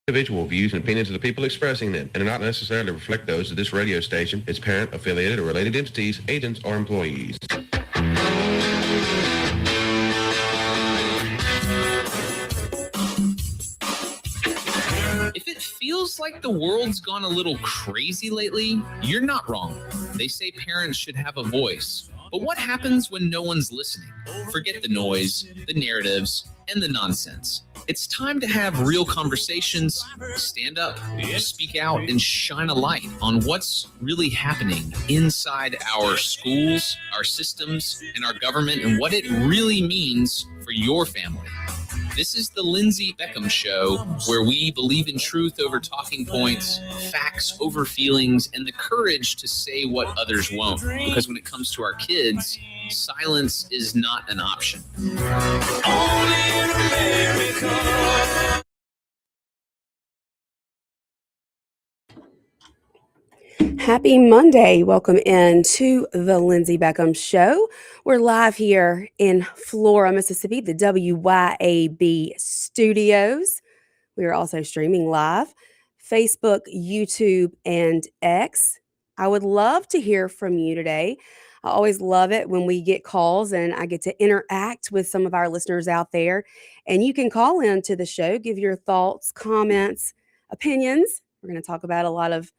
Individual views and opinions of the people expressing them and do not necessarily reflect those of this radio station, its parent, affiliated, or related entities, agents, or employees. If it feels like the world's gone a little crazy lately, you're not wrong. They say parents should have a voice. But what happens when no one's listening? Forget the noise, the narratives, and the nonsense. It's time to have real conversations, stand up, speak out, and shine a light on what's really happening inside our schools, our systems, and our government, and what it really means for your family. This is the Lindsey Beckham Show, where we believe in truth over talking points, facts over feelings, and the courage to say what others won't. Because when it comes to our kids, silence is not an option. Only in America. Happy Monday. Welcome into the Lindsey Beckham Show. We're live here in Flora, Mississippi, the WYAB studios. We are also streaming live, Facebook, YouTube, and X. I would love to hear from you today. I always love it when we get calls and I get to interact with some of our listeners out there. And you can call in to the show, give your thoughts, comments, opinions. We're going to talk about a lot of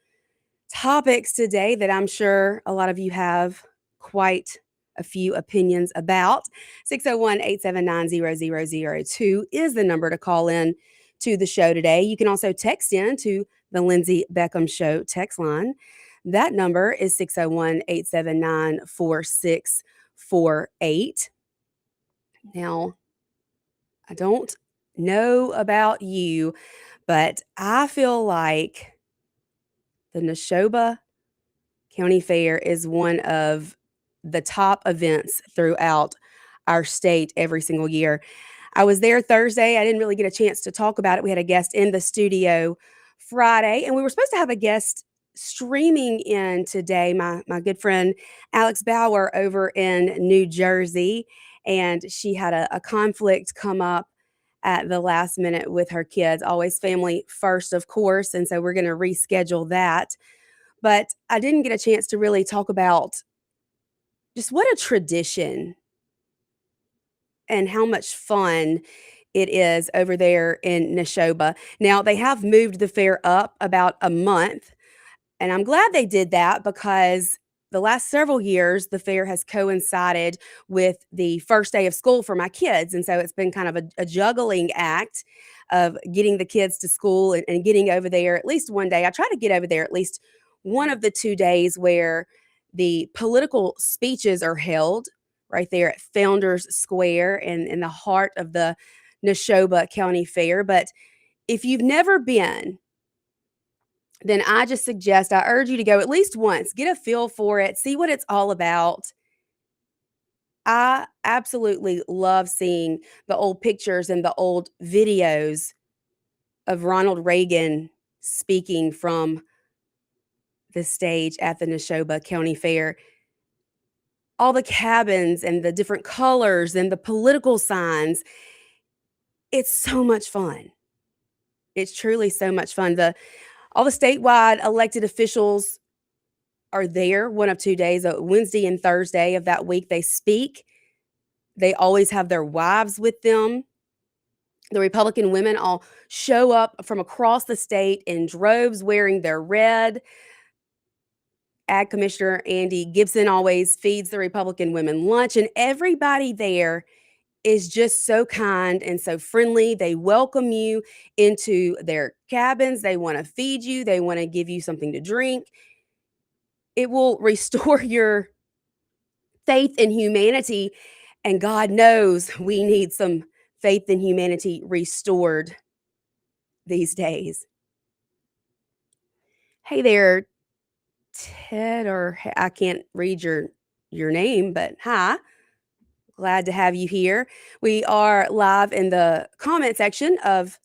topics today that I'm sure a lot of you have quite a few opinions about. 601-879-0002 is the number to call in to the show today. You can also text in to the Lindsey Beckham Show text line. That number is 601-879-4648. Now, I don't know about you, but I feel like the Neshoba County Fair is one of the top events throughout our state every single year. I was there Thursday. I didn't really get a chance to talk about it. We had a guest in the studio Friday, and we were supposed to have a guest streaming in today, my good friend Alex Bauer over in New Jersey, and she had a conflict come up at the last minute with her kids. Always family first, of course. And so we're going to reschedule that. But I didn't get a chance to really talk about just what a tradition and how much fun it is over there in Neshoba. Now, they have moved the fair up about a month, and I'm glad they did that because the last several years, the fair has coincided with the first day of school for my kids. And so it's been kind of a juggling act of getting the kids to school and getting over there at least one day. I try to get over there at least one of the 2 days where the political speeches are held right there at Founders Square in the heart of the Neshoba County Fair. But if you've never been, then I urge you to go at least once, get a feel for it, see what it's all about. I absolutely love seeing the old pictures and the old videos of Ronald Reagan speaking from the stage at the Neshoba County Fair. All the cabins and the different colors and the political signs. It's so much fun. It's truly so much fun. All the statewide elected officials are there one of 2 days, Wednesday and Thursday of that week. They speak. They always have their wives with them. The Republican women all show up from across the state in droves wearing their red. Ag Commissioner Andy Gibson always feeds the Republican women lunch, and everybody there is just so kind and so friendly. They welcome you into their cabins. They want to feed you. They want to give you something to drink. It will restore your faith in humanity. And God knows we need some faith in humanity restored these days. Hey there, Ted, or I can't read your name, but hi. Glad to have you here. We are live in the comment section of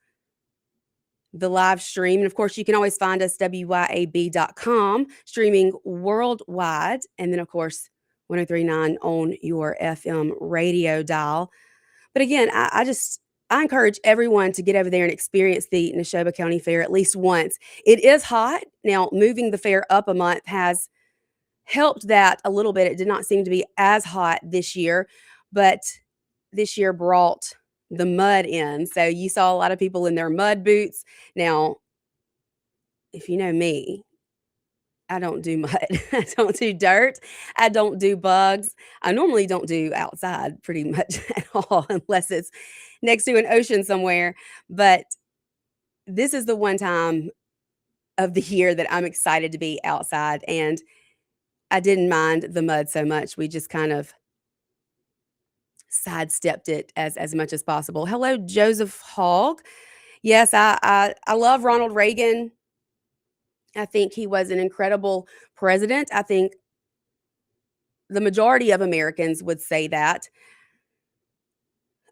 the live stream. And of course, you can always find us wyab.com, streaming worldwide. And then, of course, 1039 on your FM radio dial. But again, I encourage everyone to get over there and experience the Neshoba County Fair at least once. It is hot. Now, moving the fair up a month has helped that a little bit. It did not seem to be as hot this year, but this year brought the mud in. So you saw a lot of people in their mud boots. Now, if you know me, I don't do mud. I don't do dirt. I don't do bugs. I normally don't do outside pretty much at all unless it's next to an ocean somewhere. But this is the one time of the year that I'm excited to be outside. And I didn't mind the mud so much. We just kind of sidestepped it as much as possible. Hello, Joseph Hogg. Yes, I love Ronald Reagan. I think he was an incredible president. I think the majority of Americans would say that.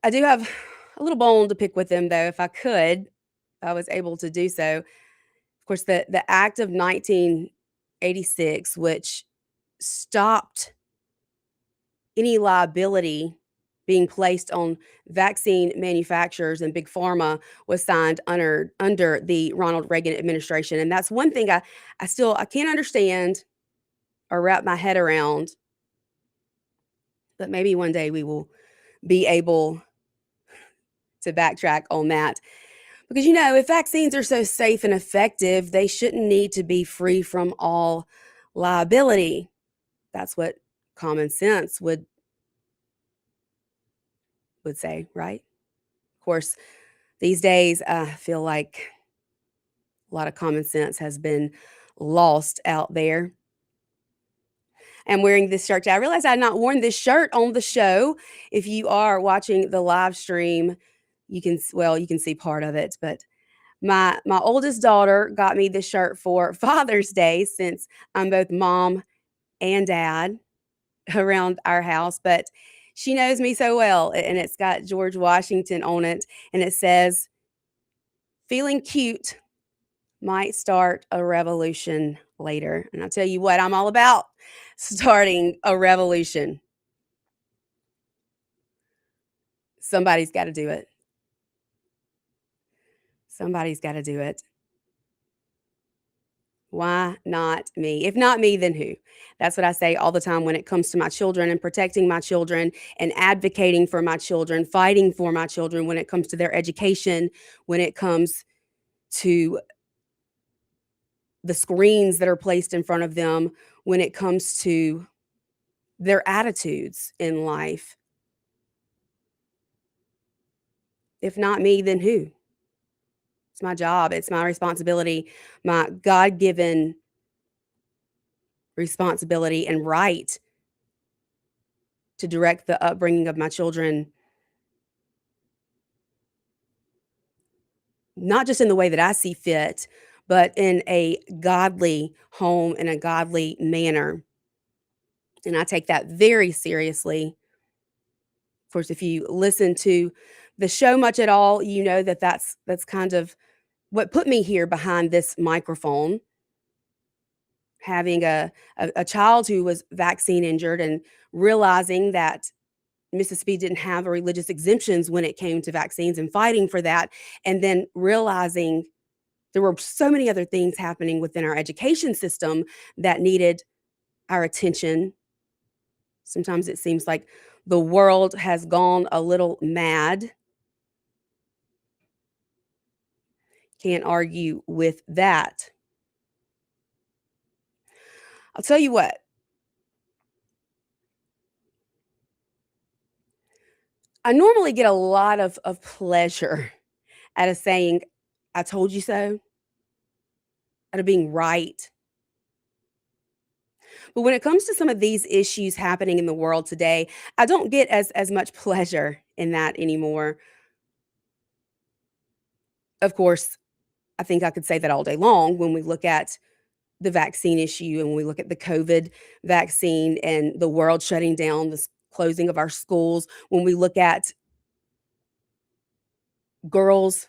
I do have a little bone to pick with him, though, if I could, if I was able to do so. Of course, the Act of 1986, which stopped any liability being placed on vaccine manufacturers and big pharma, was signed under the Ronald Reagan administration. And that's one thing I can't understand or wrap my head around, but maybe one day we will be able to backtrack on that. Because, if vaccines are so safe and effective, they shouldn't need to be free from all liability. That's what common sense would say, right? Of course, these days, I feel like a lot of common sense has been lost out there. I'm wearing this shirt today. I realized I had not worn this shirt on the show. If you are watching the live stream, you can see part of it, but my oldest daughter got me this shirt for Father's Day, since I'm both mom and dad around our house, but she knows me so well, and it's got George Washington on it, and it says, "Feeling cute might start a revolution later." And I'll tell you what, I'm all about starting a revolution. Somebody's got to do it. Somebody's got to do it. Why not me? If not me, then who? That's what I say all the time when it comes to my children and protecting my children and advocating for my children, fighting for my children when it comes to their education, when it comes to the screens that are placed in front of them, when it comes to their attitudes in life. If not me, then who? It's my job. It's my responsibility, my God-given responsibility and right to direct the upbringing of my children, not just in the way that I see fit, but in a godly home, in a godly manner. And I take that very seriously. Of course, if you listen to the show much at all, you know that that's kind of what put me here behind this microphone. Having a child who was vaccine injured and realizing that Mississippi didn't have religious exemptions when it came to vaccines, and fighting for that, and then realizing there were so many other things happening within our education system that needed our attention. Sometimes it seems like the world has gone a little mad. Can't argue with that. I'll tell you what. I normally get a lot of pleasure out of saying, "I told you so," out of being right. But when it comes to some of these issues happening in the world today, I don't get as much pleasure in that anymore. Of course, I think I could say that all day long when we look at the vaccine issue and when we look at the COVID vaccine and the world shutting down, the closing of our schools, when we look at girls'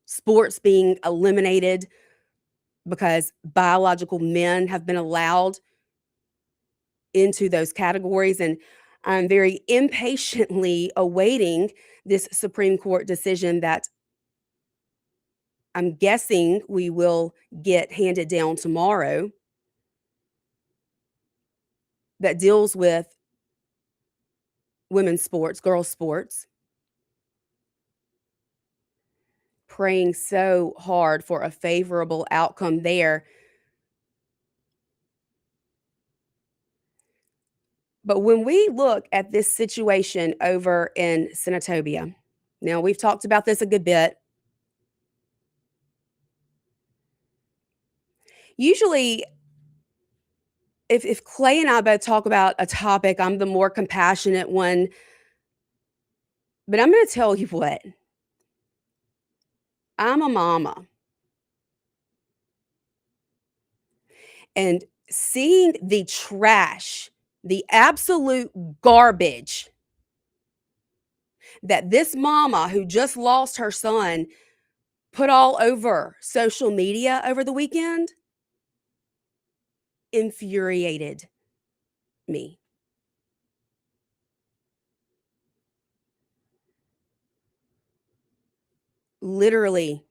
sports being eliminated because biological men have been allowed into those categories. And I'm very impatiently awaiting this Supreme Court decision that I'm guessing we will get handed down tomorrow that deals with women's sports, girls' sports. Praying so hard for a favorable outcome there. But when we look at this situation over in Senatobia, now we've talked about this a good bit. Usually, if Clay and I both talk about a topic, I'm the more compassionate one. But I'm going to tell you what, I'm a mama. And seeing the trash, the absolute garbage that this mama who just lost her son put all over social media over the weekend infuriated me. Literally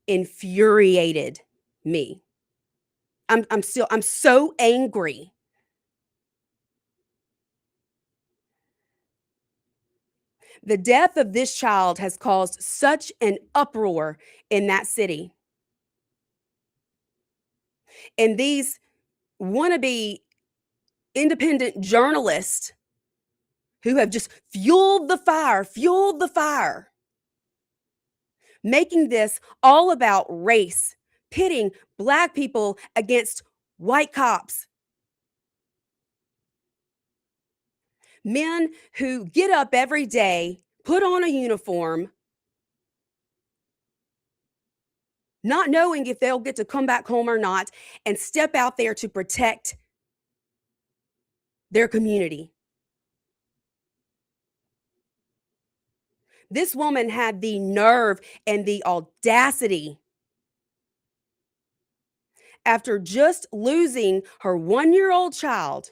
infuriated me. I'm so angry. The death of this child has caused such an uproar in that city. And these wannabe independent journalists who have just fueled the fire, making this all about race, pitting Black people against white cops. Men who get up every day, put on a uniform, not knowing if they'll get to come back home or not, and step out there to protect their community. This woman had the nerve and the audacity, after just losing her 1-year-old child,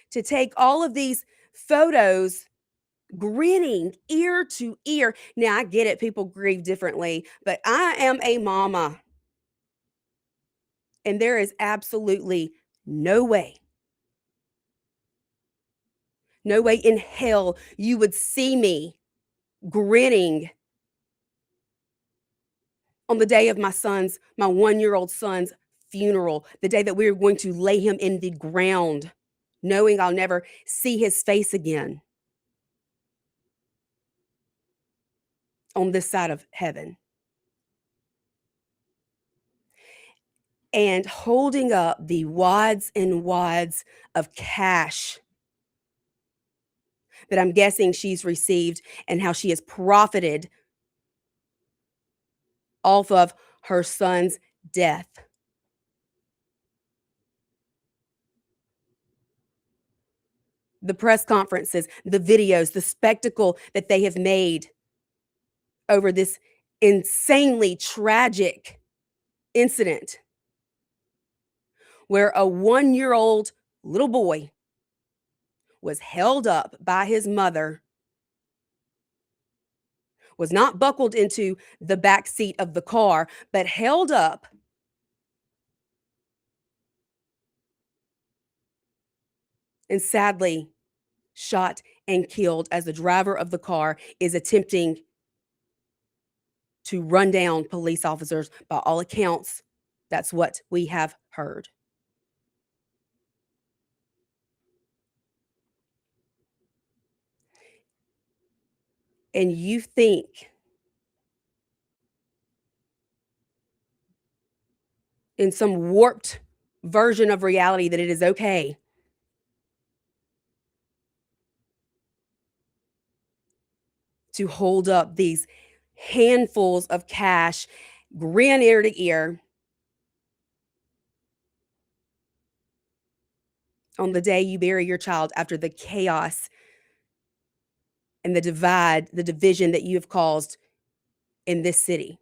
to take all of these photos grinning ear to ear. Now, I get it, people grieve differently, but I am a mama. And there is absolutely no way in hell you would see me grinning on the day of my 1-year-old son's funeral, the day that we were going to lay him in the ground, knowing I'll never see his face again on this side of heaven. And holding up the wads and wads of cash that I'm guessing she's received and how she has profited off of her son's death. The press conferences, the videos, the spectacle that they have made over this insanely tragic incident where a 1-year-old little boy was held up by his mother, was not buckled into the back seat of the car, but held up and sadly shot and killed as the driver of the car is attempting to run down police officers. By all accounts, that's what we have heard. And you think in some warped version of reality that it is okay to hold up these handfuls of cash, grin ear to ear, on the day you bury your child after the chaos and the division that you have caused in this city.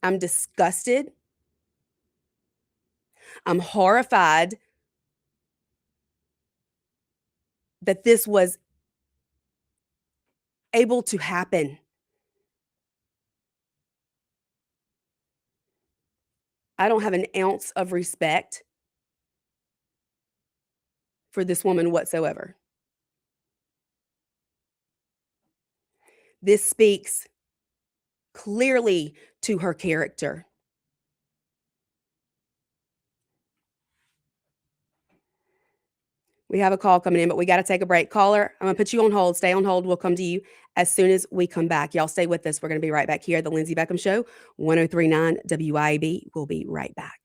I'm disgusted. I'm horrified that this was able to happen. I don't have an ounce of respect for this woman whatsoever. This speaks clearly to her character. We have a call coming in, but we got to take a break. Caller, I'm going to put you on hold. Stay on hold. We'll come to you as soon as we come back. Y'all stay with us. We're going to be right back here at the Lindsey Beckham Show, 1039 WIAB. We'll be right back.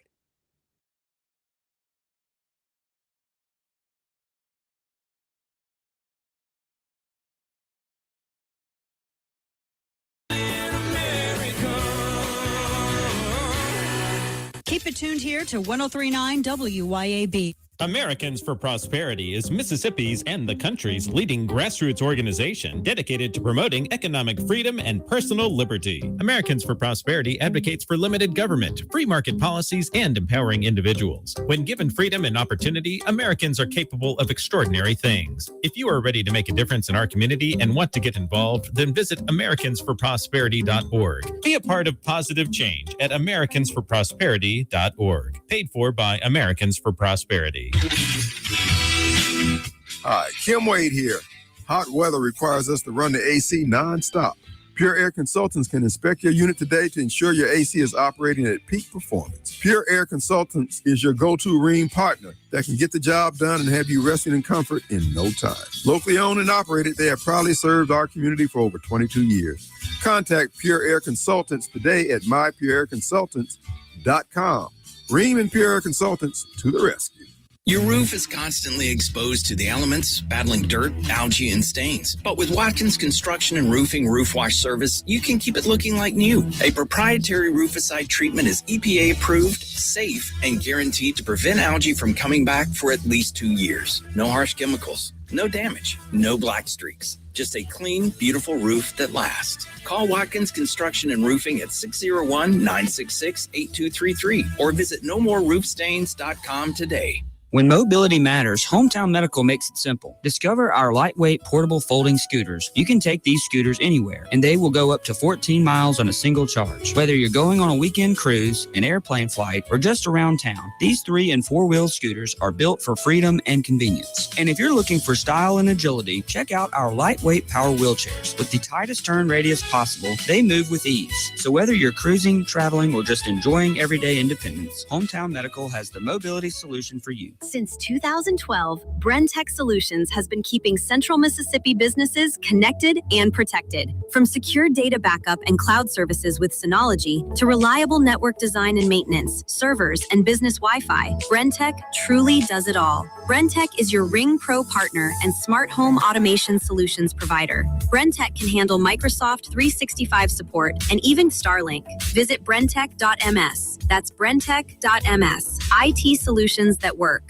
Keep it tuned here to 1039 WYAB. Americans for Prosperity is Mississippi's and the country's leading grassroots organization dedicated to promoting economic freedom and personal liberty. Americans for Prosperity advocates for limited government, free market policies, and empowering individuals. When given freedom and opportunity, Americans are capable of extraordinary things. If you are ready to make a difference in our community and want to get involved, then visit americansforprosperity.org. Be a part of positive change at americansforprosperity.org. Paid for by Americans for Prosperity. Hi, Kim Wade here. Hot weather requires us to run the AC nonstop. Pure Air Consultants can inspect your unit today to ensure your AC is operating at peak performance. Pure Air Consultants is your go-to Rheem partner that can get the job done and have you resting in comfort in no time. Locally owned and operated, they have proudly served our community for over 22 years. Contact Pure Air Consultants today at mypureairconsultants.com. Rheem and Pure Air Consultants to the rescue. Your roof is constantly exposed to the elements, battling dirt, algae, and stains. But with Watkins Construction and Roofing Roof Wash Service, you can keep it looking like new. A proprietary rooficide treatment is EPA approved, safe, and guaranteed to prevent algae from coming back for at least 2 years. No harsh chemicals, no damage, no black streaks. Just a clean, beautiful roof that lasts. Call Watkins Construction and Roofing at 601-966-8233 or visit nomoreroofstains.com today. When mobility matters, Hometown Medical makes it simple. Discover our lightweight portable folding scooters. You can take these scooters anywhere, and they will go up to 14 miles on a single charge. Whether you're going on a weekend cruise, an airplane flight, or just around town, these 3- and 4-wheel scooters are built for freedom and convenience. And if you're looking for style and agility, check out our lightweight power wheelchairs. With the tightest turn radius possible, they move with ease. So whether you're cruising, traveling, or just enjoying everyday independence, Hometown Medical has the mobility solution for you. Since 2012, Brentech Solutions has been keeping Central Mississippi businesses connected and protected. From secure data backup and cloud services with Synology to reliable network design and maintenance, servers, and business Wi-Fi, Brentech truly does it all. Brentech is your Ring Pro partner and smart home automation solutions provider. Brentech can handle Microsoft 365 support and even Starlink. Visit brentech.ms. That's brentech.ms. IT solutions that work.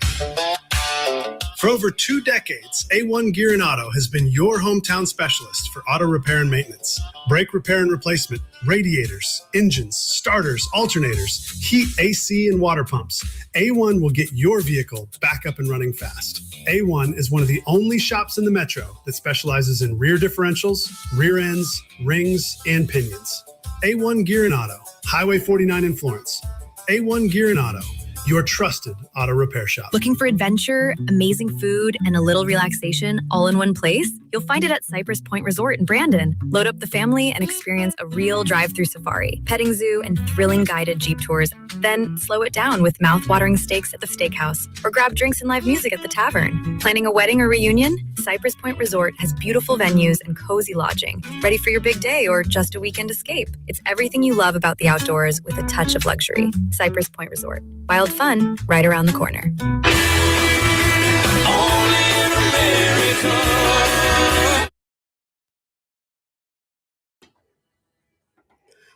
For over 2 decades, A1 Gear and Auto has been your hometown specialist for auto repair and maintenance. Brake repair and replacement, radiators, engines, starters, alternators, heat, AC, and water pumps. A1 will get your vehicle back up and running fast. A1 is one of the only shops in the metro that specializes in rear differentials, rear ends, rings, and pinions. A1 Gear and Auto, Highway 49 in Florence. A1 Gear and Auto, your trusted auto repair shop. Looking for adventure, amazing food, and a little relaxation all in one place? You'll find it at Cypress Point Resort in Brandon. Load up the family and experience a real drive-through safari, petting zoo, and thrilling guided Jeep tours. Then slow it down with mouth-watering steaks at the steakhouse, or grab drinks and live music at the tavern. Planning a wedding or reunion? Cypress Point Resort has beautiful venues and cozy lodging. Ready for your big day or just a weekend escape? It's everything you love about the outdoors with a touch of luxury. Cypress Point Resort. Wild fun right around the corner. Only in America.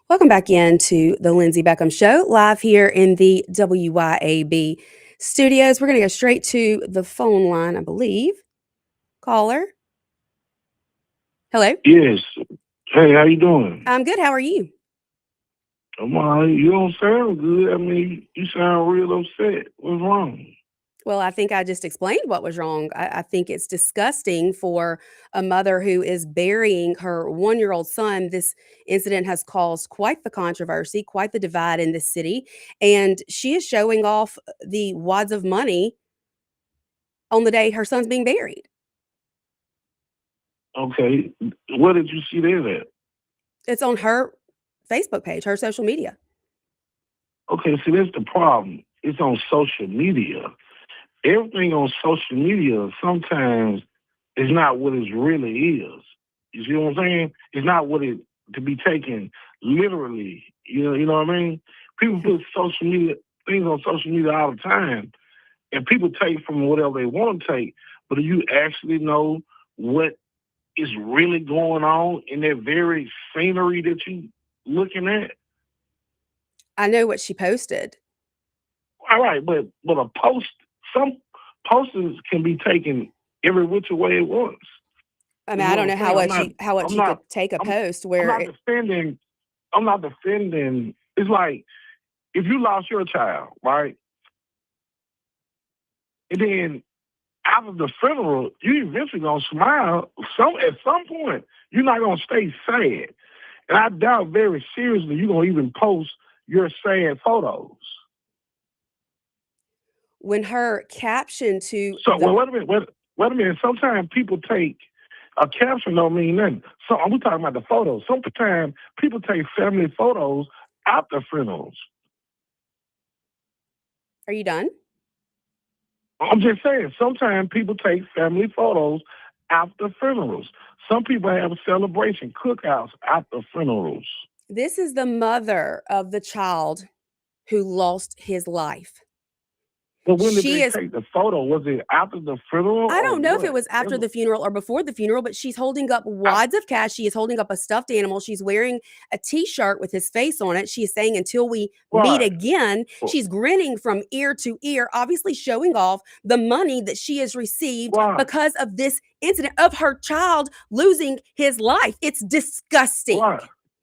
Welcome back into the Lindsey Beckham Show, live here in the WYAB studios. We're going to go straight to the phone line, I believe. Caller. Hello. Yes. Hey, how you doing? I'm good. How are you? I'm all right. You don't sound good. I mean, you sound real upset. What's wrong? Well, I think I just explained what was wrong. I think it's disgusting for a mother who is burying her 1-year-old son. This incident has caused quite the controversy, quite the divide in this city, and she is showing off the wads of money on the day her son's being buried. Okay. Where did you see that at? It's on her Facebook page, her social media. Okay, see, that's the problem. It's on social media. Everything on social media sometimes is not what it really is. You see what I'm saying? It's not what it to be taken literally. You know what I mean? People put social media things on social media all the time, and people take from whatever they want to take. But do you actually know what is really going on in that very scenery that you looking at? I know what she posted. All right, but a post, some posters can be taken every which way it wants. I mean, I don't know how much you could take a post where I'm not defending. It's like if you lost your child, right? And then after the funeral, you eventually gonna smile. At some point, you're not gonna stay sad. And I doubt very seriously you're gonna even post your sad photos. when her caption to Well, wait a minute. Sometimes people take a caption don't mean nothing. So we're talking about the photos. Sometimes people take family photos after funerals. Are you done? I'm just saying, sometimes people take family photos after funerals. Some people have a celebration, cookouts after funerals. This is the mother of the child who lost his life. But when did they take the photo? Was it after the funeral? I don't know if it was after the funeral or before the funeral, but she's holding up wads of cash. She is holding up a stuffed animal. She's wearing a T-shirt with his face on it. She is saying, until we meet again. She's grinning from ear to ear, obviously showing off the money that she has received because of this incident of her child losing his life. It's disgusting.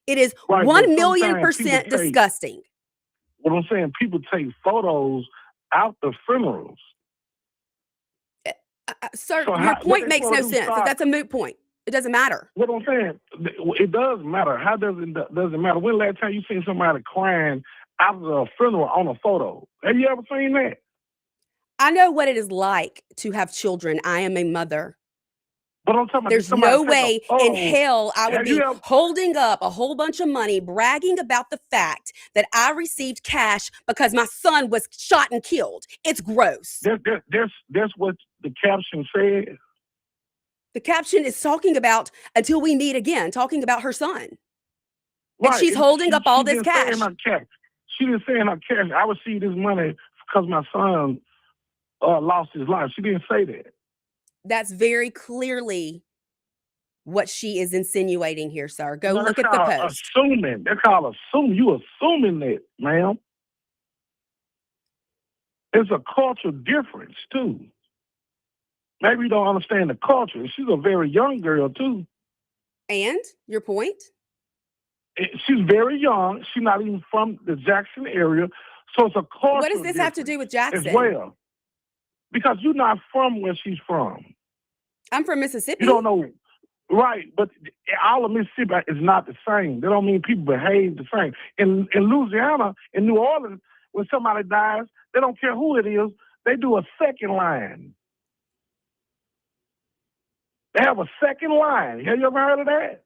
It is 1,000,000% disgusting. What I'm saying, people take photos after funerals. Sir, your point makes no sense. That's a moot point. It doesn't matter. What I'm saying, it does matter. How does it matter? When last time you seen somebody crying after a funeral on a photo? Have you ever seen that? I know what it is like to have children. I am a mother. But I'm talking There's no way in hell I would be holding up a whole bunch of money, bragging about the fact that I received cash because my son was shot and killed. It's gross. That's what the caption said. The caption is talking about until we meet again, talking about her son. And she's holding up all this cash. She didn't say in her cash, I received this money because my son lost his life. She didn't say that. That's very clearly what she is insinuating here, sir. Go look at the post. Assuming. They're called assuming. You assuming that, ma'am. It's a cultural difference, too. Maybe you don't understand the culture. She's a very young girl, too. And? Your point? She's very young. She's not even from the Jackson area. So it's a cultural What does this have to do with Jackson? As well. Because you're not from where she's from. I'm from Mississippi. You don't know. Right, but all of Mississippi is not the same. That don't mean people behave the same. In Louisiana, in New Orleans, when somebody dies, they don't care who it is. They do a second line. They have a second line. Have you ever heard of that?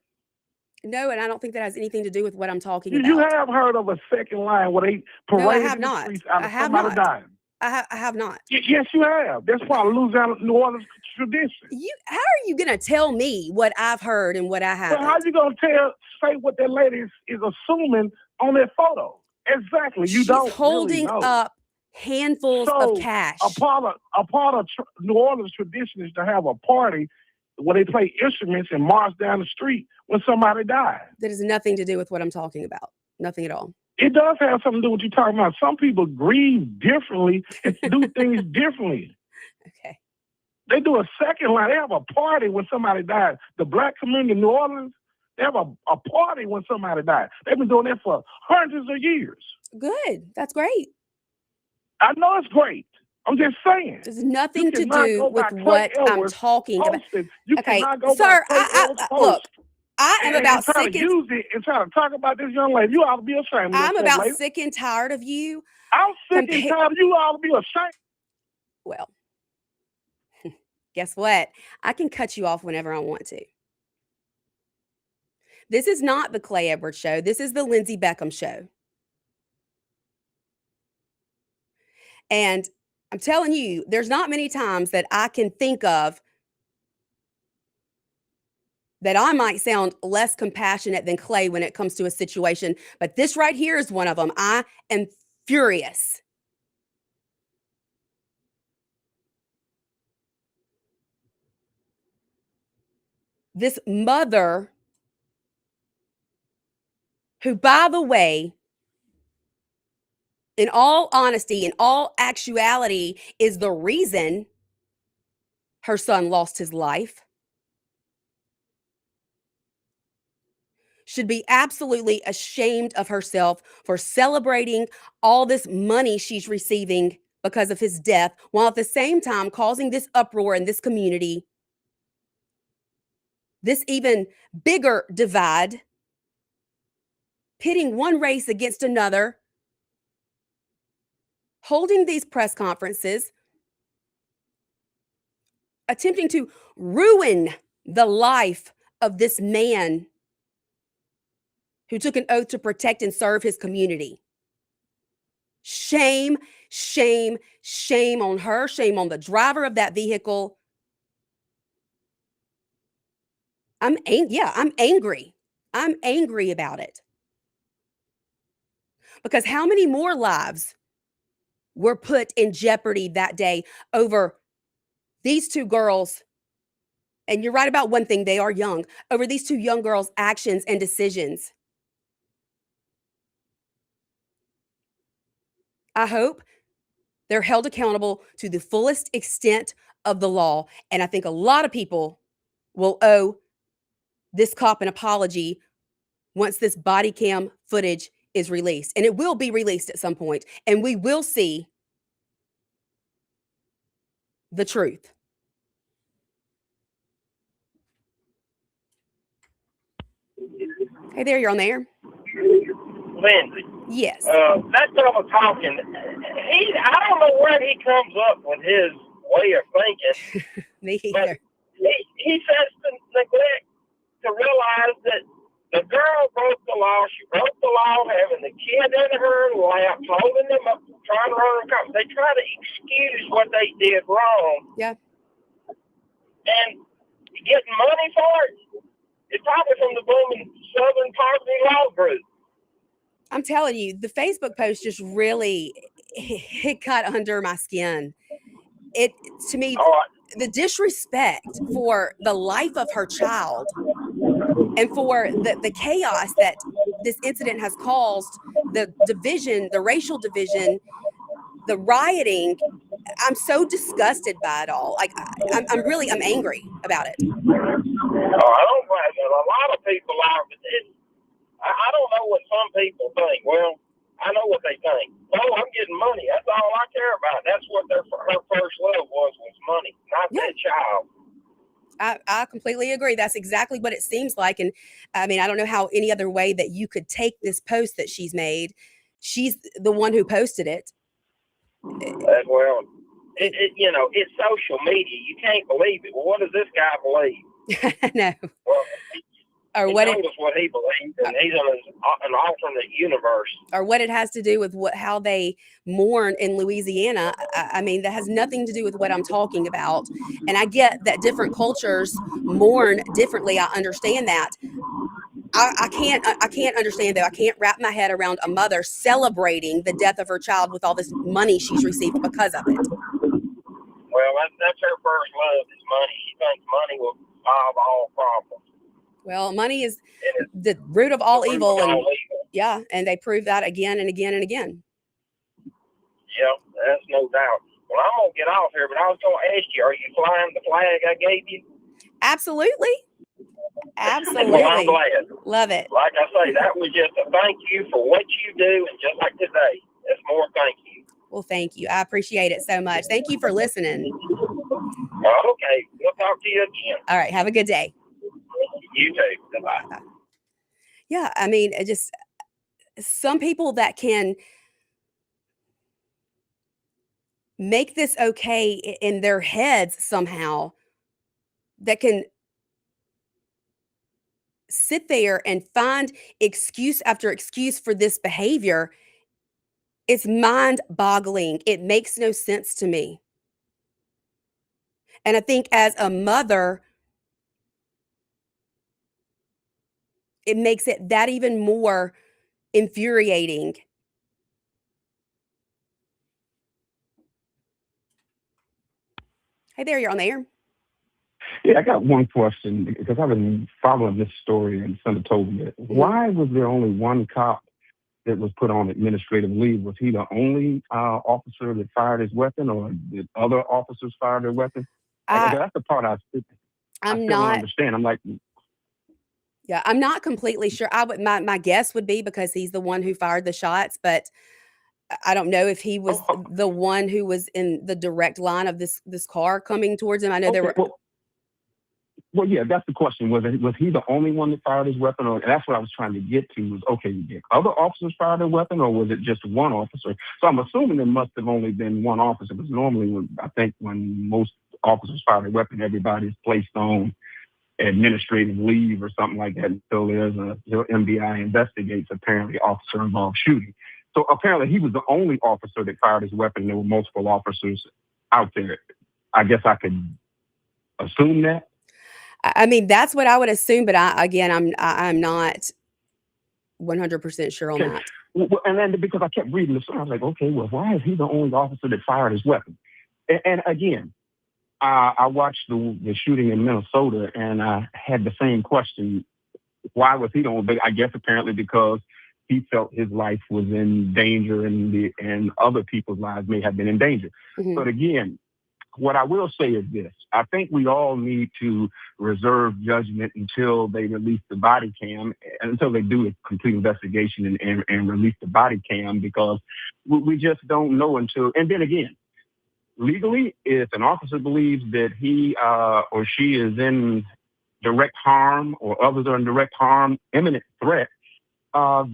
No, and I don't think that has anything to do with what I'm talking about. You have heard of a second line where they parade no, I have in the not. streets out I of have somebody not. dying. I have not. Yes, you have. That's why Louisiana, New Orleans tradition. How are you going to tell me what I've heard and what I haven't? Well, how you going to say what that lady is assuming on that photo? Exactly. You don't holding really know. up handfuls of cash. A part of New Orleans tradition is to have a party where they play instruments and march down the street when somebody dies. That has nothing to do with what I'm talking about. Nothing at all. It does have something to do with what you're talking about. Some people grieve differently and do things differently. Okay. They do a second line. They have a party when somebody dies. The black community in New Orleans, they have a party when somebody dies. They've been doing that for hundreds of years. Good. That's great. I know it's great. I'm just saying. There's nothing to cannot do go with by Clay what I'm Edwards talking about. posting. You Okay, cannot go sir, by Clay Edwards look, post I am about try sick to and use it and try to talk about this young lady. You ought to be ashamed of I'm yourself, about lady. sick and tired of you. I'm sick and tired of you. Ought to be ashamed. Well, guess what? I can cut you off whenever I want to. This is not the Clay Edwards show. This is the Lindsey Beckham show. And I'm telling you, there's not many times that I can think of that I might sound less compassionate than Clay when it comes to a situation. But this right here is one of them. I am furious. This mother, who, by the way, in all honesty, in all actuality, is the reason her son lost his life, should be absolutely ashamed of herself for celebrating all this money she's receiving because of his death, while at the same time causing this uproar in this community, this even bigger divide, pitting one race against another, holding these press conferences, attempting to ruin the life of this man who took an oath to protect and serve his community. Shame, shame, shame on her, shame on the driver of that vehicle. I'm angry. I'm angry about it. Because how many more lives were put in jeopardy that day over these two girls? And you're right about one thing, they are young, over these two young girls' actions and decisions. I hope they're held accountable to the fullest extent of the law. And I think a lot of people will owe this cop an apology once this body cam footage is released. And it will be released at some point, and we will see the truth. Hey there, you're on there. Lindsey. Yes. That fellow talking, I don't know where he comes up with his way of thinking. Me either. He says to neglect to realize that the girl broke the law. She broke the law having the kid in her lap, holding them up, trying to run them. They try to excuse what they did wrong. Yeah. And getting money for it. It's probably from the booming Southern Poverty Law Group. I'm telling you, the Facebook post just really it got under my skin. It, to me, the disrespect for the life of her child and for the chaos that this incident has caused, the division, the racial division, the rioting. I'm so disgusted by it all. Like I'm angry about it. I don't blame it. A lot of people are, but I don't know what some people think. Well, I know what they think. Oh, I'm getting money. That's all I care about. That's what her first love was money, not that child. I completely agree. That's exactly what it seems like. And I mean, I don't know how any other way that you could take this post that she's made. She's the one who posted it. Well, it's social media. You can't believe it. Well, what does this guy believe? No. Well, or he what told us what he believes, and he's in an alternate universe. Or what it has to do with how they mourn in Louisiana. I mean, that has nothing to do with what I'm talking about. And I get that different cultures mourn differently. I understand that. I can't understand though. I can't wrap my head around a mother celebrating the death of her child with all this money she's received because of it. Well, that's her first love is money. She thinks money will solve all problems. Well, money is the root of all evil, yeah, and they prove that again and again and again. Yeah, that's no doubt. Well, I'm gonna get off here, but I was gonna ask you: are you flying the flag I gave you? Absolutely. Absolutely. Well, I'm glad. Love it. Like I say, that was just a thank you for what you do, and just like today, it's more thank you. Well, thank you. I appreciate it so much. Thank you for listening. Okay, we'll talk to you again. All right. Have a good day. You too. Goodbye. Yeah. I mean, it just some people that can make this okay in their heads somehow, that can sit there and find excuse after excuse for this behavior. It's mind boggling. It makes no sense to me. And I think as a mother, it makes it that even more infuriating. Hey there, you're on the air. Yeah, I got one question because I've been following this story in Senatobia. Why was there only one cop that was put on administrative leave? Was he the only officer that fired his weapon, or did other officers fire their weapon? That's the part I still don't understand. I'm like, yeah, I'm not completely sure. My guess would be because he's the one who fired the shots, but I don't know if he was the one who was in the direct line of this car coming towards him. I know there were. Well, yeah, that's the question. Was he the only one that fired his weapon? Or that's what I was trying to get to was, okay, did other officers fire their weapon, or was it just one officer? So I'm assuming there must have only been one officer, because normally I think when most officers fire their weapon, everybody's placed on administrative leave or something like that until there's a MBI investigates apparently officer-involved shooting. So apparently he was the only officer that fired his weapon. There were multiple officers out there. I guess I could assume that. I mean, that's what I would assume, but I'm not 100% sure on that. Well, and then because I kept reading the story, I was like, okay, well, why is he the only officer that fired his weapon? And again, I watched the shooting in Minnesota, and I had the same question. Why was he the only? I guess apparently because he felt his life was in danger, and other people's lives may have been in danger. Mm-hmm. But again, what I will say is this. I think we all need to reserve judgment until they release the body cam, until they do a complete investigation and release the body cam, because we just don't know until, and then again, legally, if an officer believes that he or she is in direct harm or others are in direct harm, imminent threat,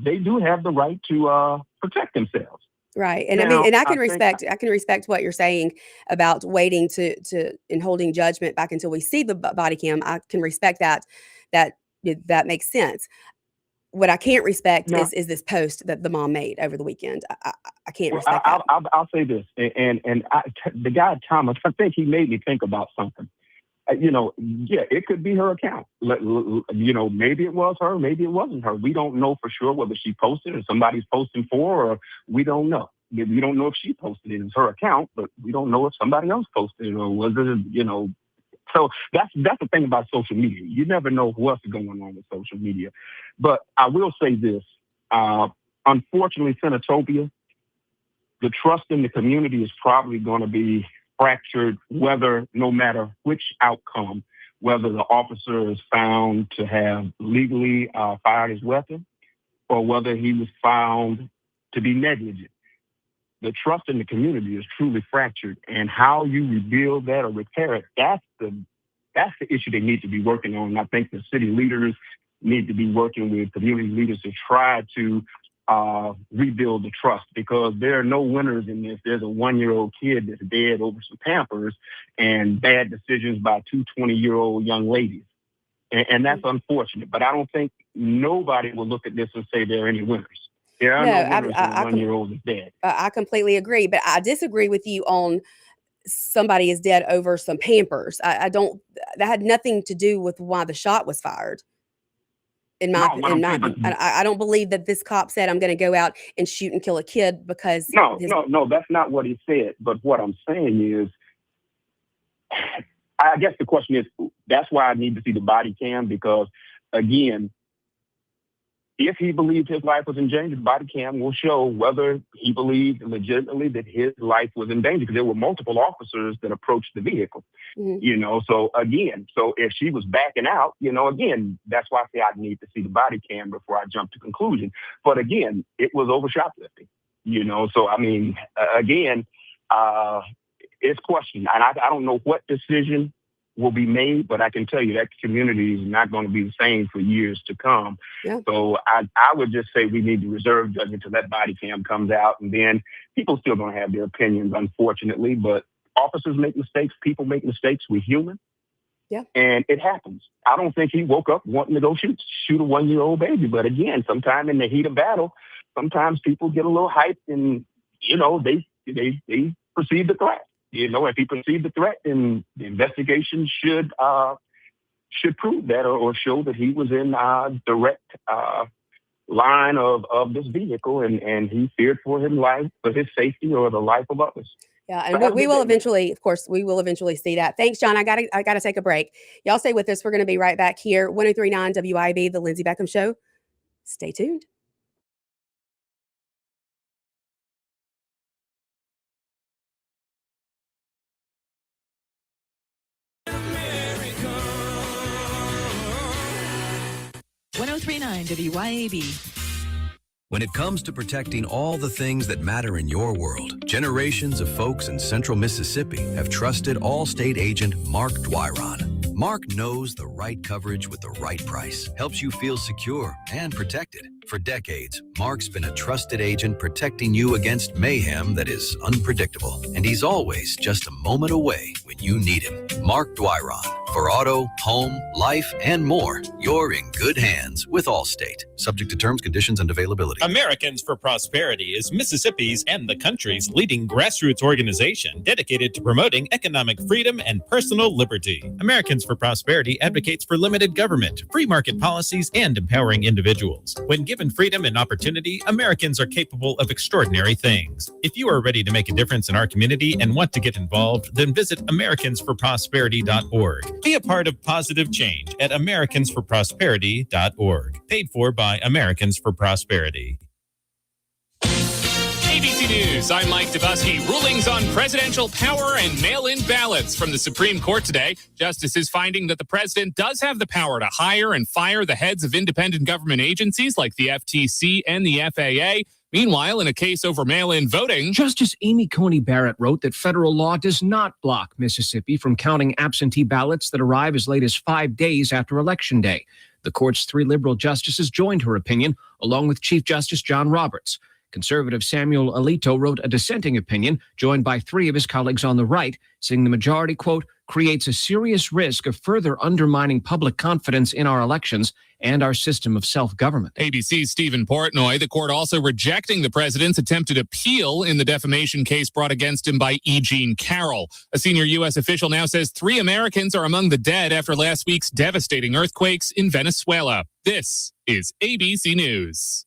they do have the right to protect themselves. Right. And now, I mean, and I can respect what you're saying about waiting to and holding judgment back until we see the body cam. I can respect that makes sense. What I can't respect is this post that the mom made over the weekend. I can't respect that. I'll say this, and the guy Thomas, I think he made me think about something. It could be her account. Maybe it was her, maybe it wasn't her. We don't know for sure whether she posted or somebody's posting for, or we don't know. We don't know if she posted it. It's her account, but we don't know if somebody else posted it, or was it, So that's the thing about social media. You never know what's going on with social media. But I will say this. Unfortunately, Senatobia, the trust in the community is probably going to be fractured, no matter which outcome, whether the officer is found to have legally fired his weapon or whether he was found to be negligent. The trust in the community is truly fractured, and how you rebuild that or repair it, that's the issue they need to be working on. And I think the city leaders need to be working with community leaders to try to rebuild the trust, because there are no winners in this. There's a 1-year-old kid that's dead over some Pampers and bad decisions by two 20-year-old young ladies. And that's unfortunate. But I don't think nobody will look at this and say there are any winners. There are no winners when a 1-year-old is dead. I completely agree. But I disagree with you on somebody is dead over some Pampers. That had nothing to do with why the shot was fired. I don't believe that this cop said, I'm going to go out and shoot and kill a kid because... No, that's not what he said. But what I'm saying is, I guess the question is, that's why I need to see the body cam, because, again, if he believed his life was in danger, the body cam will show whether he believed legitimately that his life was in danger, because there were multiple officers that approached the vehicle. Mm-hmm. So if she was backing out, again, that's why I say I need to see the body cam before I jump to conclusion. But again, it was over shoplifting. So, I mean, again, it's questioned. And I don't know what decision will be made, but I can tell you that community is not going to be the same for years to come. Yeah. So I would just say we need to reserve judgment until that body cam comes out, and then people still going to have their opinions, unfortunately, but officers make mistakes, people make mistakes, we're human. Yeah. And it happens. I don't think he woke up wanting to go shoot a 1-year-old baby. But again, sometime in the heat of battle, sometimes people get a little hyped and, they perceive the threat. If he perceived the threat, then the investigation should prove that or show that he was in direct line of this vehicle and he feared for his life, for his safety or the life of others. Yeah, and we will eventually, of course, see that. Thanks, John. I gotta take a break. Y'all stay with us. We're going to be right back here. 103.9 WIB, the Lindsey Beckham Show. Stay tuned. WYAB. When it comes to protecting all the things that matter in your world, generations of folks in central Mississippi have trusted Allstate agent Mark Dwyron. Mark knows the right coverage with the right price, helps you feel secure and protected. For decades, Mark's been a trusted agent protecting you against mayhem that is unpredictable. And he's always just a moment away when you need him. Mark Dwyron. For auto, home, life, and more, you're in good hands with Allstate. Subject to terms, conditions, and availability. Americans for Prosperity is Mississippi's and the country's leading grassroots organization dedicated to promoting economic freedom and personal liberty. Americans for Prosperity advocates for limited government, free market policies, and empowering individuals. When given freedom and opportunity, Americans are capable of extraordinary things. If you are ready to make a difference in our community and want to get involved, then visit AmericansForProsperity.org. Be a part of positive change at AmericansForProsperity.org. Paid for by Americans for Prosperity. ABC News, I'm Mike Dubusky. Rulings on presidential power and mail-in ballots from the Supreme Court today. Justices finding that the president does have the power to hire and fire the heads of independent government agencies like the FTC and the FAA. Meanwhile, in a case over mail-in voting, Justice Amy Coney Barrett wrote that federal law does not block Mississippi from counting absentee ballots that arrive as late as 5 days after Election Day. The court's 3 liberal justices joined her opinion, along with Chief Justice John Roberts. Conservative Samuel Alito wrote a dissenting opinion, joined by 3 of his colleagues on the right, saying the majority, quote, creates a serious risk of further undermining public confidence in our elections and our system of self-government. ABC's Stephen Portnoy, the court also rejecting the president's attempted appeal in the defamation case brought against him by E. Jean Carroll. A senior U.S. official now says 3 Americans are among the dead after last week's devastating earthquakes in Venezuela. This is ABC News.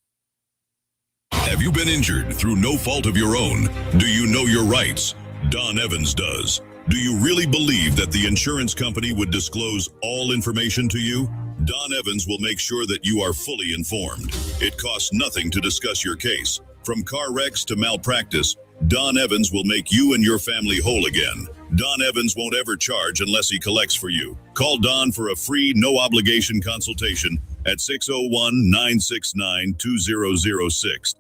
Have you been injured through no fault of your own? Do you know your rights? Don Evans does. Do you really believe that the insurance company would disclose all information to you? Don Evans will make sure that you are fully informed. It costs nothing to discuss your case. From car wrecks to malpractice, Don Evans will make you and your family whole again. Don Evans won't ever charge unless he collects for you. Call Don for a free, no-obligation consultation at 601-969-2006.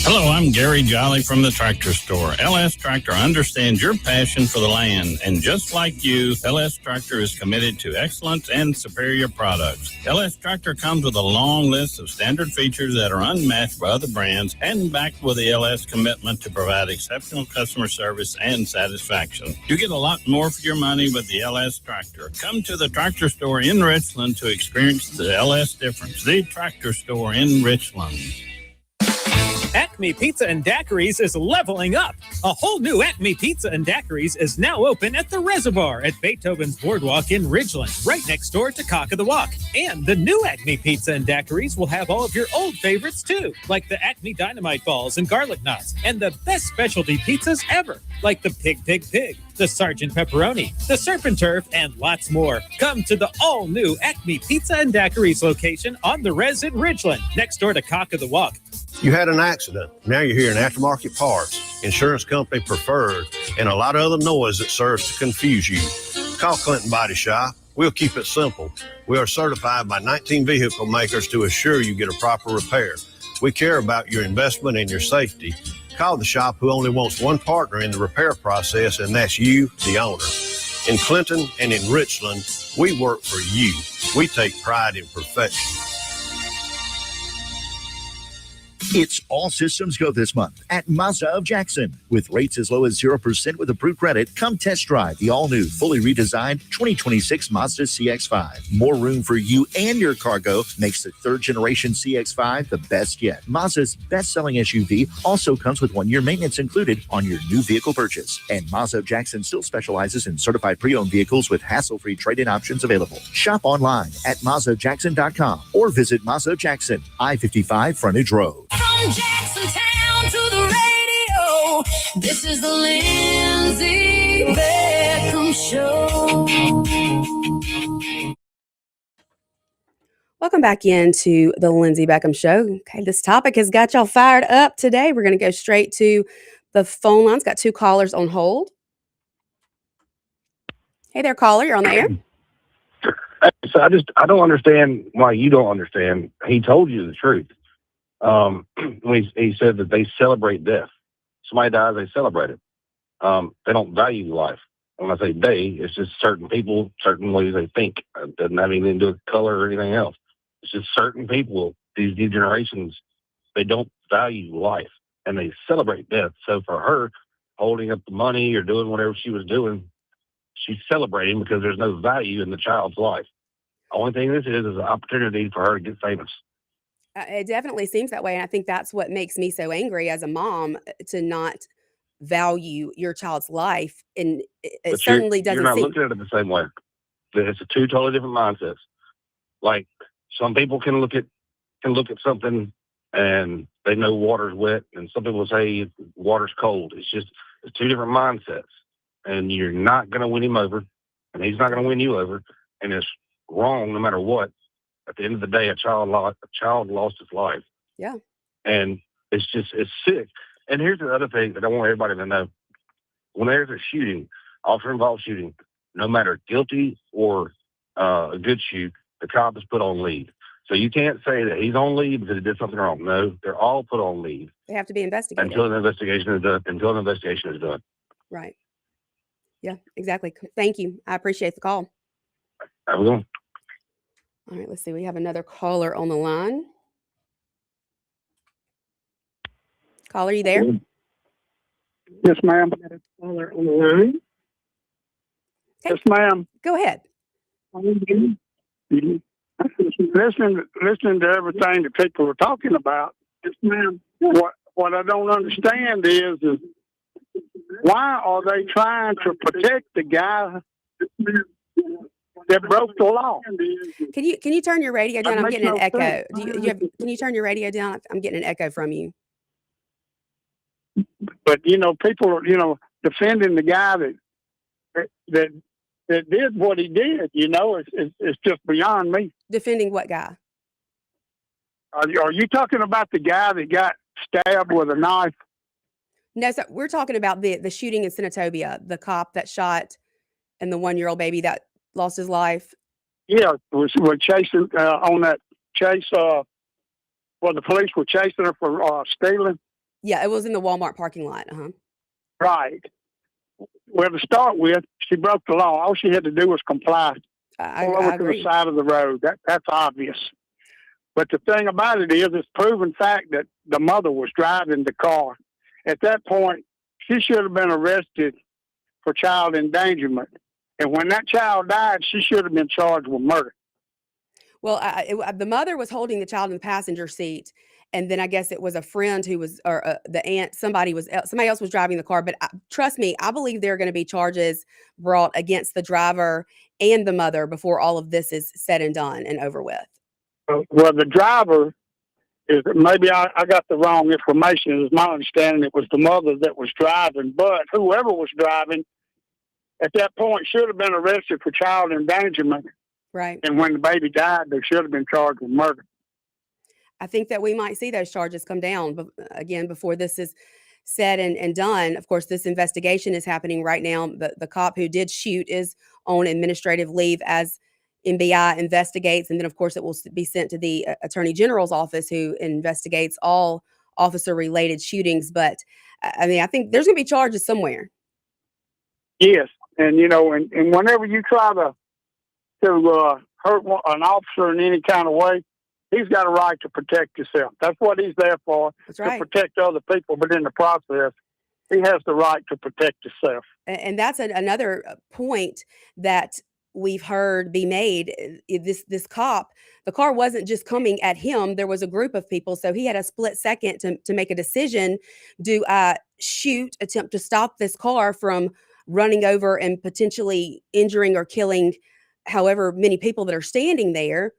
Hello, I'm Gary Jolly from the Tractor Store. LS Tractor understands your passion for the land, and just like you, LS Tractor is committed to excellence and superior products. LS Tractor comes with a long list of standard features that are unmatched by other brands and backed with the LS commitment to provide exceptional customer service and satisfaction. You get a lot more for your money with the LS Tractor. Come to the Tractor Store in Richland to experience the LS difference. The Tractor Store in Richland. Acme Pizza and Daiquiris is leveling up. A whole new Acme Pizza and Daiquiris is now open at the Reservoir at Beethoven's Boardwalk in Ridgeland, right next door to Cock of the Walk. And the new Acme Pizza and Daiquiris will have all of your old favorites too, like the Acme Dynamite Balls and Garlic Knots, and the best specialty pizzas ever, like the Pig, the Sergeant Pepperoni, the Serpent Turf, and lots more. Come to the all-new Acme Pizza and Daiquiris location on the Res in Ridgeland, next door to Cock of the Walk. You had an accident. Now you're here in Aftermarket Parts, Insurance Company Preferred, and a lot of other noise that serves to confuse you. Call Clinton Body Shop. We'll keep it simple. We are certified by 19 vehicle makers to assure you get a proper repair. We care about your investment and your safety. Call the shop who only wants one partner in the repair process, and that's you, the owner. In Clinton and in Richland, we work for you. We take pride in perfection. It's all systems go this month at Mazda of Jackson. With rates as low as 0% with approved credit, come test drive the all-new, fully redesigned 2026 Mazda CX-5. More room for you and your cargo makes the third-generation CX-5 the best yet. Mazda's best-selling SUV also comes with 1-year maintenance included on your new vehicle purchase. And Mazda of Jackson still specializes in certified pre-owned vehicles with hassle-free trade-in options available. Shop online at MazdaJackson.com or visit Mazda of Jackson, I-55 Frontage Road. From Jacksontown to the radio, this is the Lindsey Beckham Show. Welcome back into the Lindsey Beckham Show. Okay, this topic has got y'all fired up today. We're going to go straight to the phone lines. Got 2 callers on hold. Hey there, caller. You're on the air. So I don't understand why you don't understand. He told you the truth. When he said that they celebrate death. Somebody dies, they celebrate it. They don't value life. When I say they, it's just certain people, certain ways they think. It doesn't have anything to do with color or anything else. It's just certain people, these new generations, they don't value life and they celebrate death. So for her, holding up the money or doing whatever she was doing, she's celebrating because there's no value in the child's life. The only thing this is an opportunity for her to get famous. It definitely seems that way, and I think that's what makes me so angry as a mom to not value your child's life, and it certainly doesn't You're not seem. looking at it the same way. It's a 2 totally different mindsets. Like some people can look at something and they know water's wet, and some people say water's cold. It's 2 different mindsets, and you're not going to win him over, and he's not going to win you over, and it's wrong no matter what. At the end of the day, a child lost his life. Yeah. And it's sick. And here's the other thing that I want everybody to know. When there's a shooting, officer-involved shooting, no matter guilty or a good shoot, the cop is put on leave. So you can't say that he's on leave because he did something wrong. No, they're all put on leave. They have to be investigated. Until an investigation is done. Right. Yeah, exactly. Thank you. I appreciate the call. Have a good one. All right, let's see. We have another caller on the line. Caller, you there? Yes, ma'am. Caller on the line. Okay. Yes, ma'am. Go ahead. Listening to everything that people are talking about. Yes, ma'am. What I don't understand is why are they trying to protect the guy that broke the law? Can you turn your radio down? That I'm makes getting an no echo. sense. Can you turn your radio down? I'm getting an echo from you. But people are defending the guy that did what he did. It's just beyond me. Defending what guy? Are you talking about the guy that got stabbed with a knife? No, so we're talking about the shooting in Senatobia, the cop that shot and the 1-year-old baby that lost his life. Yeah, we're chasing on that chase. The police were chasing her for stealing. Yeah, it was in the Walmart parking lot. Right. Well, to start with, she broke the law. All she had to do was comply. Pull over to the side of the road. That's obvious. But the thing about it is, it's proven fact that the mother was driving the car. At that point, she should have been arrested for child endangerment. And when that child died, she should have been charged with murder. Well, the mother was holding the child in the passenger seat, and then I guess it was a friend who was, or the aunt. Somebody else was driving the car. But trust me, I believe there are going to be charges brought against the driver and the mother before all of this is said and done and over with. Well, the driver is, maybe I got the wrong information. It's my understanding it was the mother that was driving, but whoever was driving at that point should have been arrested for child endangerment. Right. And when the baby died, they should have been charged with murder. I think that we might see those charges come down, but again, before this is said and done. Of course, this investigation is happening right now. The cop who did shoot is on administrative leave as MBI investigates, and then of course it will be sent to the Attorney General's office, who investigates all officer-related shootings. But I mean, I think there's going to be charges somewhere. Yes, and you know, and whenever you try to hurt an officer in any kind of way, he's got a right to protect himself. That's what he's there for, That's right. to protect other people. But in the process, he has the right to protect himself. And that's another point that we've heard be made. This cop, the car wasn't just coming at him. There was a group of people. So he had a split second to make a decision. Do I attempt to stop this car from running over and potentially injuring or killing however many people that are standing there?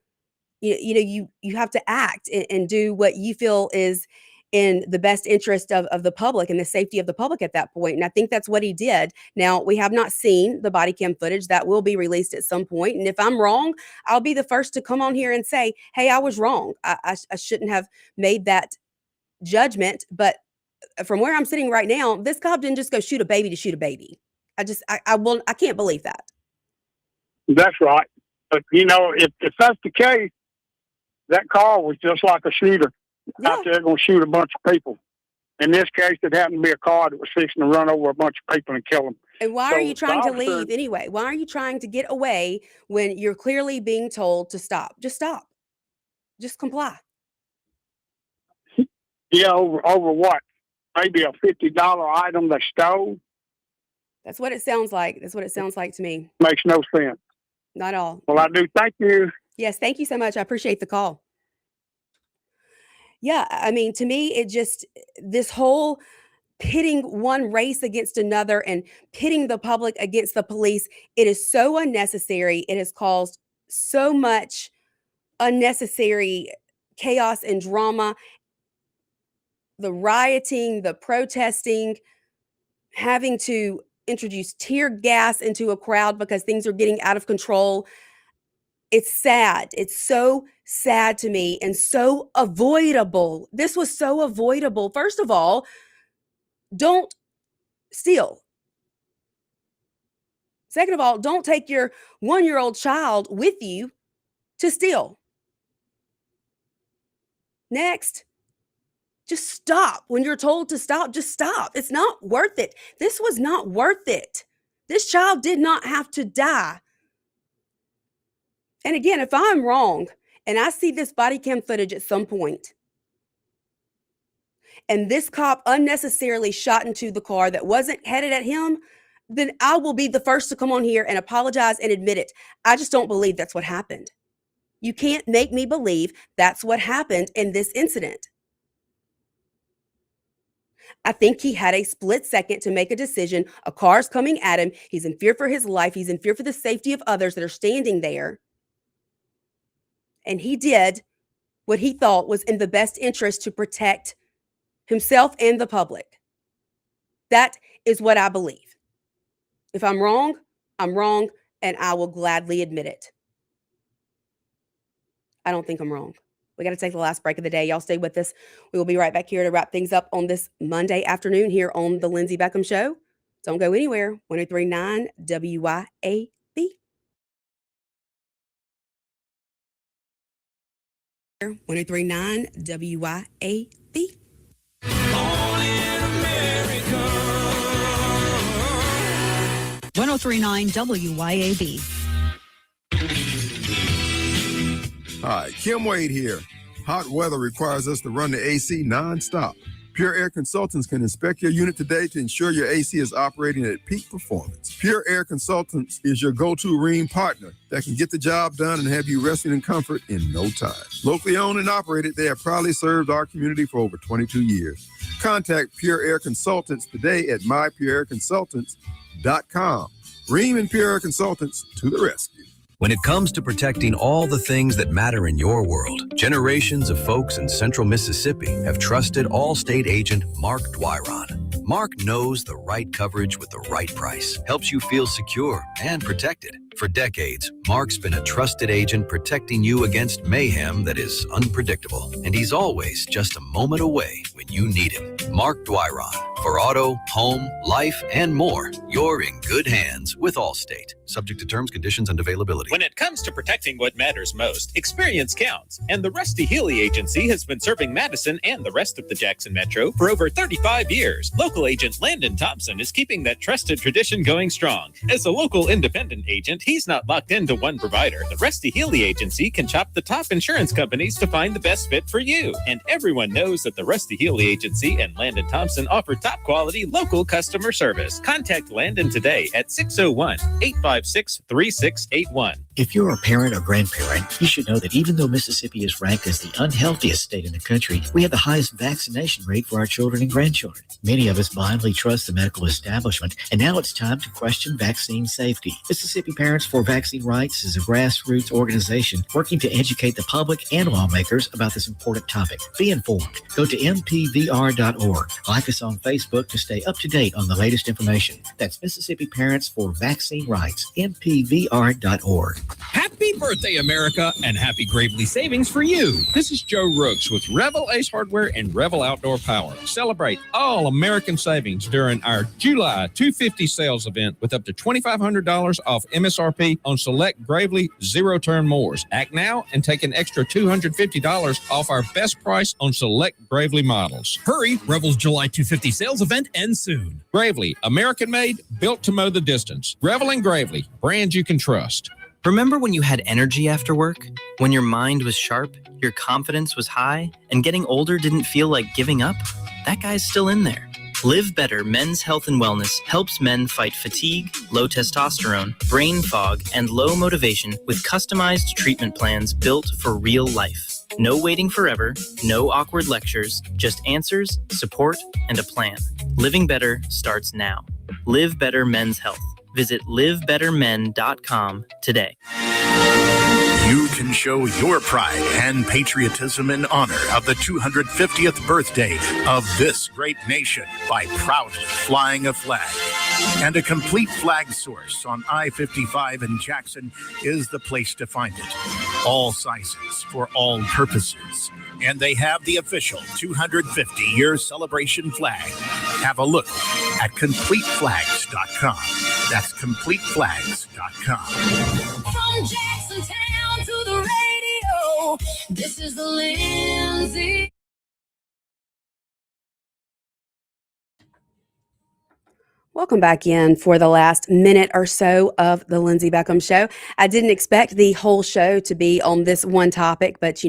You have to act and do what you feel is in the best interest of the public and the safety of the public at that point. And I think that's what he did. Now, we have not seen the body cam footage. That will be released at some point. And if I'm wrong, I'll be the first to come on here and say, hey, I was wrong. I shouldn't have made that judgment. But from where I'm sitting right now, this cop didn't just go shoot a baby to shoot a baby. I can't believe that. That's right. But, you know, if that's the case, that car was just like a shooter out there going to shoot a bunch of people. In this case, it happened to be a car that was fixing to run over a bunch of people and kill them. And why are you trying to leave anyway? Why are you trying to get away when you're clearly being told to stop? Just stop. Just comply. Yeah, over what? Maybe a $50 item they stole? That's what it sounds like. That's what it sounds like to me. Makes no sense. Not at all. Well, I do. Thank you. Yes, thank you so much. I appreciate the call. Yeah, I mean, to me, this whole pitting one race against another and pitting the public against the police, it is so unnecessary. It has caused so much unnecessary chaos and drama. The rioting, the protesting, having to introduce tear gas into a crowd because things are getting out of control. It's sad. It's so sad to me and so avoidable. This was so avoidable. First of all, don't steal. Second of all, don't take your 1-year-old child with you to steal. Next, just stop. When you're told to stop, just stop. It's not worth it. This was not worth it. This child did not have to die. And again, if I'm wrong and I see this body cam footage at some point, and this cop unnecessarily shot into the car that wasn't headed at him, then I will be the first to come on here and apologize and admit it. I just don't believe that's what happened. You can't make me believe that's what happened in this incident. I think he had a split second to make a decision. A car's coming at him. He's in fear for his life. He's in fear for the safety of others that are standing there. And he did what he thought was in the best interest to protect himself and the public. That is what I believe. If I'm wrong, and I will gladly admit it. I don't think I'm wrong. We got to take the last break of the day. Y'all stay with us. We will be right back here to wrap things up on this Monday afternoon here on the Lindsey Beckham Show. Don't go anywhere. 103.9 WYAB. 103.9 WYAB. Born in America. 103.9 WYAB. Hi, Kim Wade here. Hot weather requires us to run the AC nonstop. Pure Air Consultants can inspect your unit today to ensure your AC is operating at peak performance. Pure Air Consultants is your go-to Rheem partner that can get the job done and have you resting in comfort in no time. Locally owned and operated, they have proudly served our community for over 22 years. Contact Pure Air Consultants today at mypureairconsultants.com. Rheem and Pure Air Consultants to the rescue. When it comes to protecting all the things that matter in your world, generations of folks in central Mississippi have trusted Allstate agent Mark Dwyron. Mark knows the right coverage with the right price, helps you feel secure and protected. For decades, Mark's been a trusted agent protecting you against mayhem that is unpredictable, and he's always just a moment away when you need him. Mark Dwyron, For auto, home, life, and more, you're in good hands with Allstate. Subject to terms, conditions, and availability. When it comes to protecting what matters most, experience counts. And the Rusty Healy Agency has been serving Madison and the rest of the Jackson Metro for over 35 years. Local agent Landon Thompson is keeping that trusted tradition going strong. As a local independent agent, he's not locked into one provider. The Rusty Healy Agency can shop the top insurance companies to find the best fit for you. And everyone knows that the Rusty Healy Agency and Landon Thompson offer top quality local customer service. Contact Landon today at 601-856-3681. If you're a parent or grandparent, you should know that even though Mississippi is ranked as the unhealthiest state in the country, we have the highest vaccination rate for our children and grandchildren. Many of us blindly trust the medical establishment, and now it's time to question vaccine safety. Mississippi Parents for Vaccine Rights is a grassroots organization working to educate the public and lawmakers about this important topic. Be informed. Go to mpvr.org. Like us on Facebook to stay up to date on the latest information. That's Mississippi Parents for Vaccine Rights, mpvr.org. Happy birthday, America, and happy Gravely savings for you. This is Joe Rooks with Revel Ace Hardware and Revel Outdoor Power. Celebrate all American savings during our July 250 sales event with up to $2,500 off MSRP on select Gravely zero-turn mowers. Act now and take an extra $250 off our best price on select Gravely models. Hurry, Revel's July 250 sales event ends soon. Gravely, American-made, built to mow the distance. Revel and Gravely, brands you can trust. Remember when you had energy after work? When your mind was sharp, your confidence was high, and getting older didn't feel like giving up? That guy's still in there. Live Better Men's Health and Wellness helps men fight fatigue, low testosterone, brain fog, and low motivation with customized treatment plans built for real life. No waiting forever, no awkward lectures, just answers, support, and a plan. Living better starts now. Live Better Men's Health. Visit livebettermen.com today. You can show your pride and patriotism in honor of the 250th birthday of this great nation by proudly flying a flag. And a complete flag source on I-55 in Jackson is the place to find it. All sizes for all purposes. And they have the official 250-year celebration flag. Have a look at CompleteFlags.com. That's CompleteFlags.com. From Jacksontown to the radio, this is the Lindsey. Welcome back in for the last minute or so of the Lindsey Beckham Show. I didn't expect the whole show to be on this one topic, but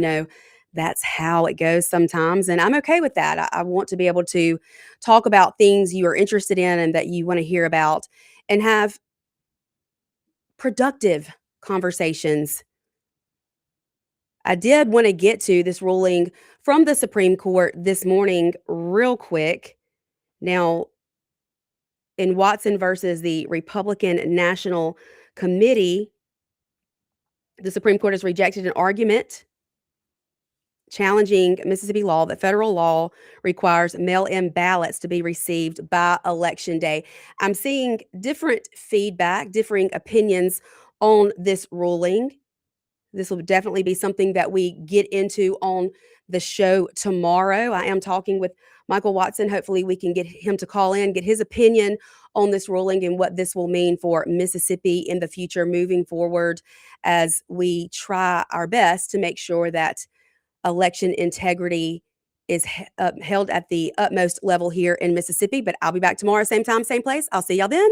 that's how it goes sometimes. And I'm okay with that. I want to be able to talk about things you are interested in and that you want to hear about and have productive conversations. I did want to get to this ruling from the Supreme Court this morning real quick. Now, in Watson versus the Republican National Committee, the Supreme Court has rejected an argument challenging Mississippi law that federal law requires mail-in ballots to be received by Election Day. I'm seeing different feedback, differing opinions on this ruling. This will definitely be something that we get into on the show tomorrow. I am talking with Michael Watson. Hopefully we can get him to call in, get his opinion on this ruling and what this will mean for Mississippi in the future moving forward as we try our best to make sure that election integrity is held at the utmost level here in Mississippi. But I'll be back tomorrow, same time, same place. I'll see y'all then.